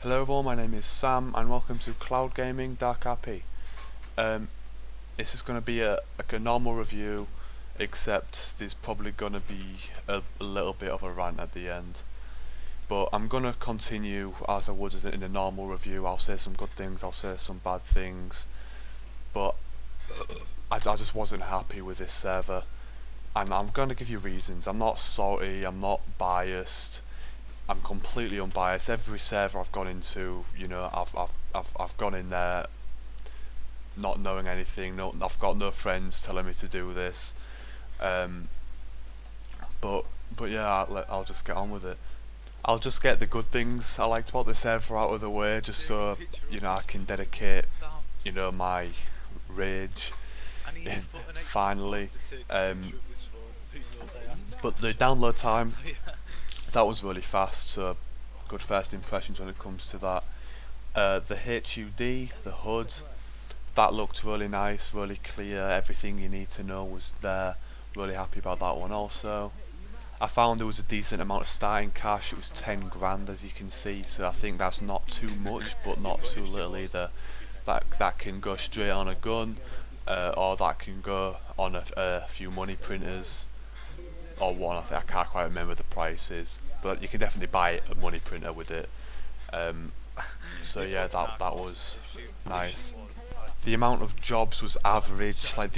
Hello everyone, my name is Sam and welcome to Cloud Gaming Dark RP. This is going to be like a normal review, except there's probably going to be a little bit of a rant at the end. But I'm going to continue as I would in a normal review. I'll say some good things, I'll say some bad things, but I just wasn't happy with this server. And I'm going to give you reasons. I'm not salty, I'm not biased. I'm completely unbiased. Every server I've gone into, I've gone in there not knowing anything. No, I've got no friends telling me to do this. Um, but yeah, I'll just get on with it. I'll just get the good things I liked about the server out of the way, just so I can dedicate my rage in finally. But the download time, that was really fast, so good first impressions when it comes to that. The HUD, the HUD, that looked really nice, really clear, everything you need to know was there. Really happy about that one also. I found there was a decent amount of starting cash, it was 10 grand as you can see, so I think that's not too much but not too little either. That can go straight on a gun, or that can go on a few money printers, or one. I can't quite remember the prices, but you can definitely buy a money printer with it. So yeah, that was nice. The amount of jobs was average. Like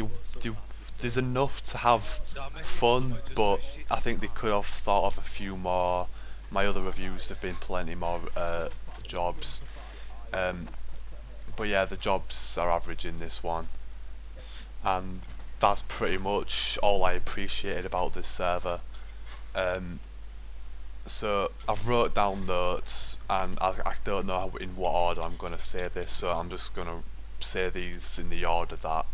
there's enough to have fun, but I think they could have thought of a few more. My other reviews, there've been plenty more jobs, but yeah, the jobs are average in this one, and that's pretty much all I appreciated about this server. So I've wrote down notes, and I don't know in what order I'm going to say this, so I'm just going to say these in the order that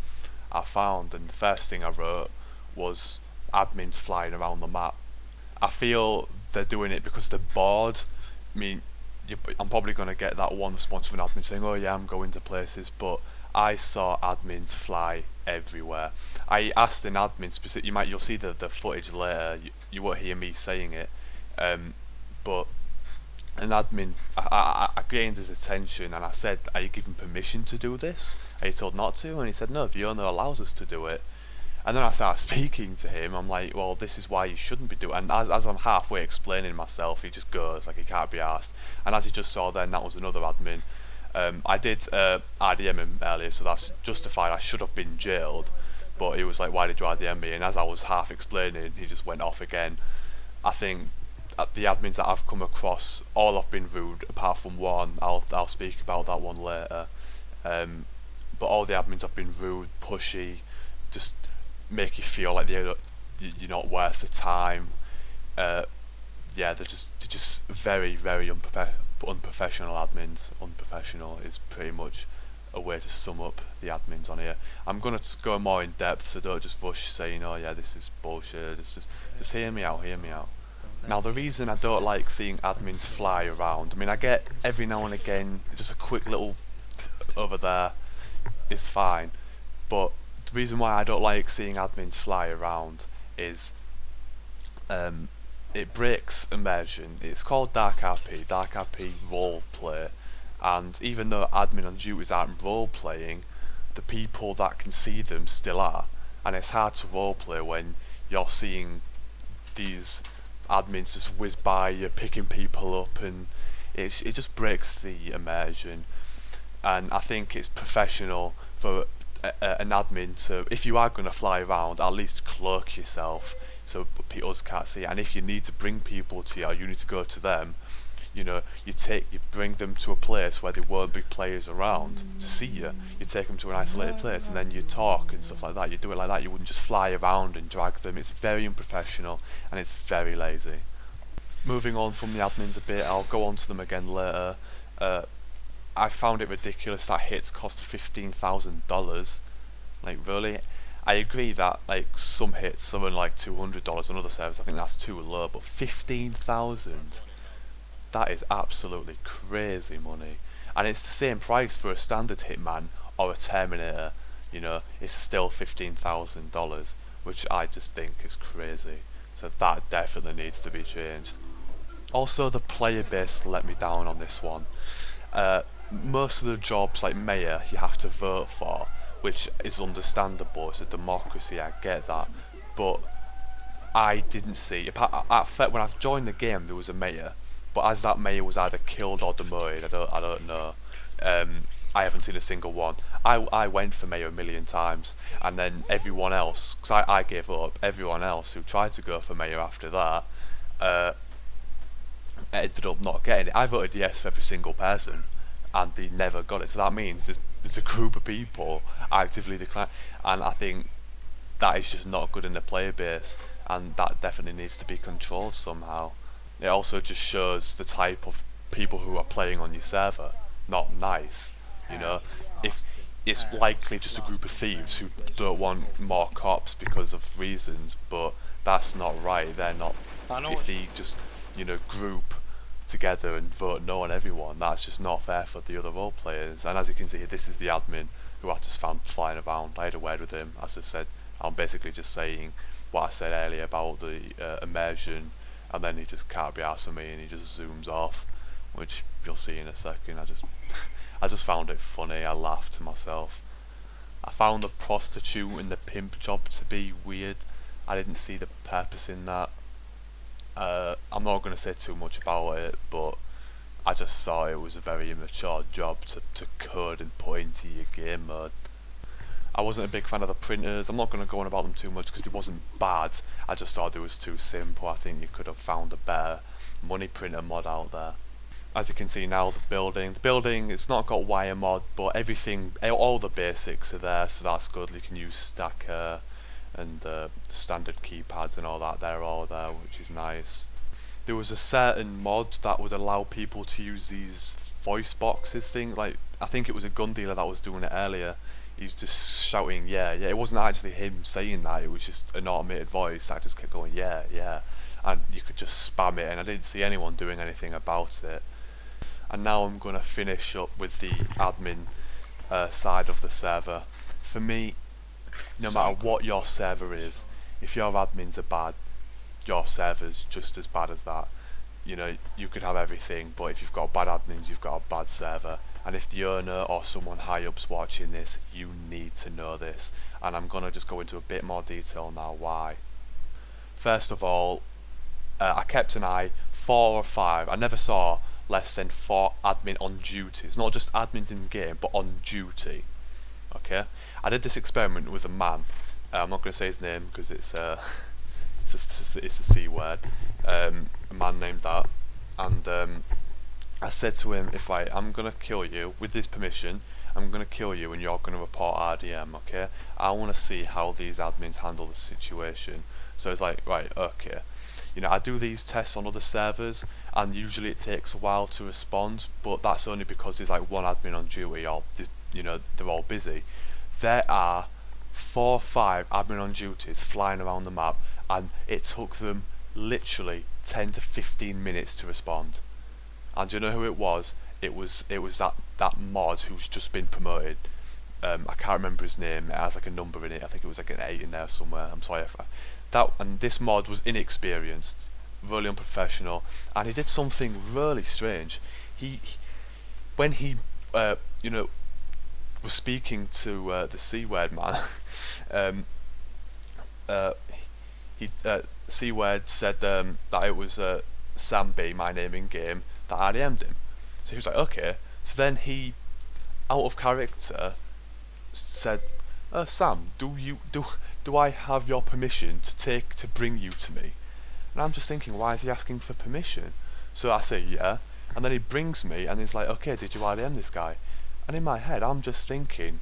I found. And the first thing I wrote was admins flying around the map. I feel they're doing it because they're bored. I mean, I'm probably going to get that one response from an admin saying, "Oh yeah, I'm going to places," but I saw admins fly everywhere. I asked an admin specific. You'll see the footage later. You won't hear me saying it, but an admin, I gained his attention and I said, "Are you given permission to do this? Are you told not to?" And he said, "No, the owner allows us to do it." And then I started speaking to him. I'm like, "Well, this is why you shouldn't be doing it." And as I'm halfway explaining myself, he just goes like he can't be asked. And as you just saw then, that was another admin. I did RDM him earlier, so that's justified. I should have been jailed, but he was like, "Why did you RDM me?" And as I was half explaining, he just went off again. I think the admins that I've come across, all have been rude, apart from one. I'll speak about that one later. But all the admins have been rude, pushy, just make you feel like you're not worth the time. Yeah, they're just very unprofessional admins. Unprofessional is pretty much a way to sum up the admins on here. I'm gonna go more in depth, so don't just rush saying, "Oh yeah, this is bullshit." Just hear me out. Hear me out. Now, the reason I don't like seeing admins fly around, I mean, I get every now and again just a quick little over there is fine, but the reason why I don't like seeing admins fly around is it breaks immersion. It's called Dark RP role play, and even though admin on duties aren't role playing, the people that can see them still are, and it's hard to role play when you're seeing these admins just whiz by you, picking people up, and it just breaks the immersion. And I think it's professional for an admin to, if you are going to fly around, at least cloak yourself so others can't see. And if you need to bring people to you, or you need to go to them, you bring them to a place where there won't be players around to see you. You take them to an isolated place and then you talk and stuff like that. You do it like that. You wouldn't just fly around and drag them. It's very unprofessional and it's very lazy. Moving on from the admins a bit, I'll go on to them again later. I found it ridiculous that hits cost $15,000. Like, really? I agree that like some hits are only like $200 on other servers. I think that's too low, but 15,000. That is absolutely crazy money, and it's the same price for a standard Hitman or a Terminator. It's still $15,000, which I just think is crazy. So that definitely needs to be changed. Also, the player base let me down on this one. Most of the jobs, like mayor, you have to vote for, which is understandable. It's a democracy, I get that, but I didn't see. When I joined the game, there was a mayor, but as that mayor was either killed or demoted, I don't know. I haven't seen a single one. I went for mayor a million times, and then everyone else, because I gave up. Everyone else who tried to go for mayor after that, uh, ended up not getting it. I voted yes for every single person, and they never got it. So that means there's a group of people actively decline, and I think that is just not good in the player base, and that definitely needs to be controlled somehow. It also just shows the type of people who are playing on your server. Not nice, you know. If it's likely just a group of thieves who don't want more cops because of reasons, but that's not right. They're not. I know If what they just, group together and vote no on everyone, that's just not fair for the other role players. And as you can see, this is the admin who I just found flying around. I had a word with him. As I said, I'm basically just saying what I said earlier about the immersion, and then he just can't be arsed with me and he just zooms off, which you'll see in a second. I just found it funny. I laughed to myself. I found the prostitute and the pimp job to be weird. I didn't see the purpose in that. I'm not going to say too much about it, but I just thought it was a very immature job to code and put into your game mode. I wasn't a big fan of the printers. I'm not going to go on about them too much because it wasn't bad. I just thought it was too simple. I think you could have found a better money printer mod out there. As you can see now, the building, it's not got wire mod, but everything, all the basics are there, so that's good. You can use stacker and standard keypads and all that, they're all there, which is nice. There was a certain mod that would allow people to use these voice boxes thing, like, I think it was a gun dealer that was doing it earlier. He was just shouting, yeah, yeah. It wasn't actually him saying that, it was just an automated voice that just kept going, yeah, yeah. And you could just spam it, and I didn't see anyone doing anything about it. And now I'm going to finish up with the admin side of the server. For me, no matter what your server is, if your admins are bad, your server's just as bad as that. You could have everything, but if you've got bad admins, you've got a bad server. And if the owner or someone high up's watching this, you need to know this. And I'm going to just go into a bit more detail now why. First of all, I kept an eye, 4 or 5. I never saw less than 4 admin on duty. It's not just admins in game, but on duty. Okay, I did this experiment with a man. I'm not going to say his name because it's it's a C word. A man named that, and I said to him, if I'm going to kill you with this permission, I'm going to kill you and you're going to report RDM. Okay, I want to see how these admins handle the situation. So it's like, right, okay. I do these tests on other servers, and usually it takes a while to respond, but that's only because there's like one admin on duty, or they're all busy. There are 4 or 5 admin on duties flying around the map, and it took them literally 10 to 15 minutes to respond. And do you know who it was? It was that mod who's just been promoted. I can't remember his name. It has like a number in it. I think it was like an 8 in there somewhere. I'm sorry if and this mod was inexperienced, really unprofessional, and he did something really strange. When he was speaking to the C word man, C word said that it was Sam B, my name in game, that RDM'd him. So he was like, okay. So then he, out of character, said, Sam, do I have your permission to bring you to me? And I'm just thinking, why is he asking for permission? So I say, yeah. And then he brings me, and he's like, okay, did you RDM this guy? And in my head, I'm just thinking,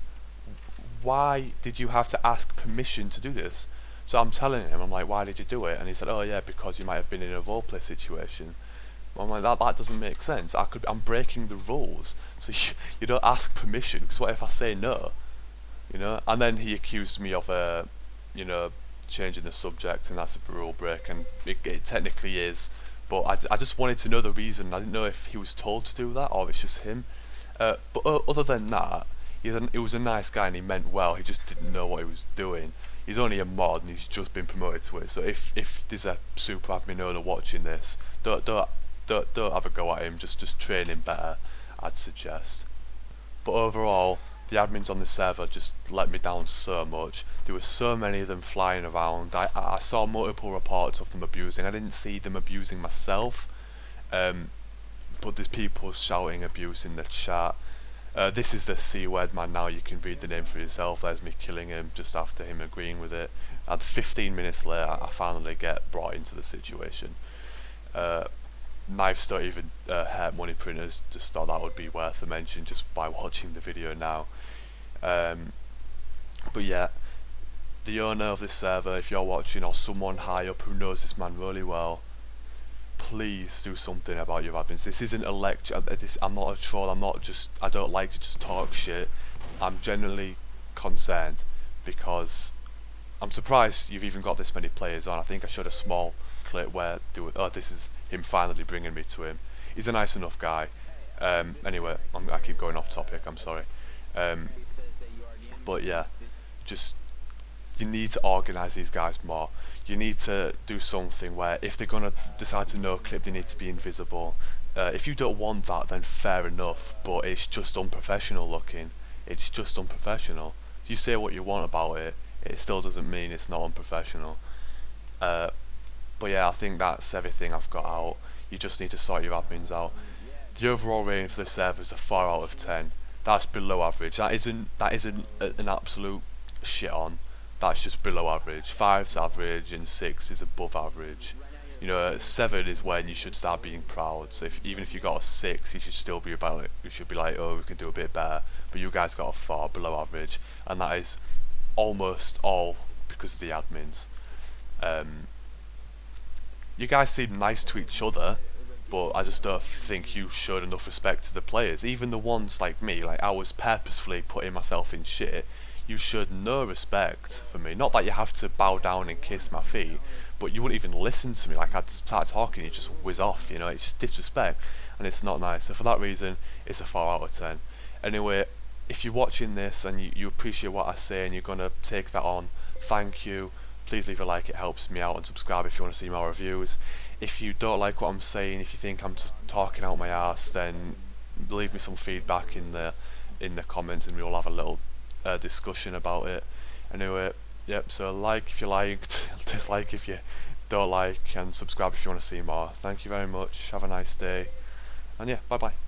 why did you have to ask permission to do this? So I'm telling him, I'm like, why did you do it? And he said, oh yeah, because you might have been in a roleplay situation. I'm like, that doesn't make sense. I'm breaking the rules. So you don't ask permission, because what if I say no? And then he accused me of changing the subject, and that's a rule break, and it technically is, but I just wanted to know the reason. I didn't know if he was told to do that or it's just him. But other than that, he was a nice guy and he meant well. He just didn't know what he was doing. He's only a mod and he's just been promoted to it. So if there's a super admin owner watching this, don't don't have a go at him. Just train him better, I'd suggest. But overall, the admins on the server just let me down so much. There were so many of them flying around. I saw multiple reports of them abusing. I didn't see them abusing myself, but there's people shouting abuse in the chat. This is the C word man now, you can read the name for yourself. There's me killing him just after him agreeing with it. And 15 minutes later I finally get brought into the situation. Knives don't even hurt money printers, just thought that would be worth a mention just by watching the video now. But yeah, the owner of this server, if you're watching, or someone high up who knows this man really well, please do something about your admins. This isn't a lecture. I'm not a troll. I don't like to just talk shit. I'm genuinely concerned because I'm surprised you've even got this many players on. I think I showed a small clip where this is him finally bringing me to him. He's a nice enough guy. Anyway, I keep going off topic. I'm sorry. But yeah, just you need to organise these guys more. You need to do something where if they're gonna decide to no clip, they need to be invisible. If you don't want that, then fair enough, but it's just unprofessional looking. It's just unprofessional. You say what you want about it, it still doesn't mean it's not unprofessional. But yeah, I think that's everything I've got out. You just need to sort your admins out. The overall rating for the server is a 4 out of 10. That's below average. That isn't an absolute shit on. That's just below average. 5's average and 6 is above average. You know, 7 is when you should start being proud. So even if you got a 6, you should still be like, oh, we can do a bit better. But you guys got a 4, below average, and that is almost all because of the admins. You guys seem nice to each other, but I just don't think you showed enough respect to the players. Even the ones like me, like I was purposefully putting myself in shit. You showed no respect for me. Not that you have to bow down and kiss my feet, but you wouldn't even listen to me. Like I'd start talking, you just whiz off, you know, it's just disrespect, and it's not nice. So for that reason, it's a 4 out of 10. Anyway, if you're watching this and you appreciate what I say and you're gonna take that on, thank you. Please leave a like, it helps me out, and subscribe if you want to see more reviews. If you don't like what I'm saying, if you think I'm just talking out my ass, then leave me some feedback in the comments and we'll have a little discussion about it. Anyway, yep, so like if you liked, dislike if you don't like, and subscribe if you want to see more. Thank you very much, have a nice day, and yeah, bye bye.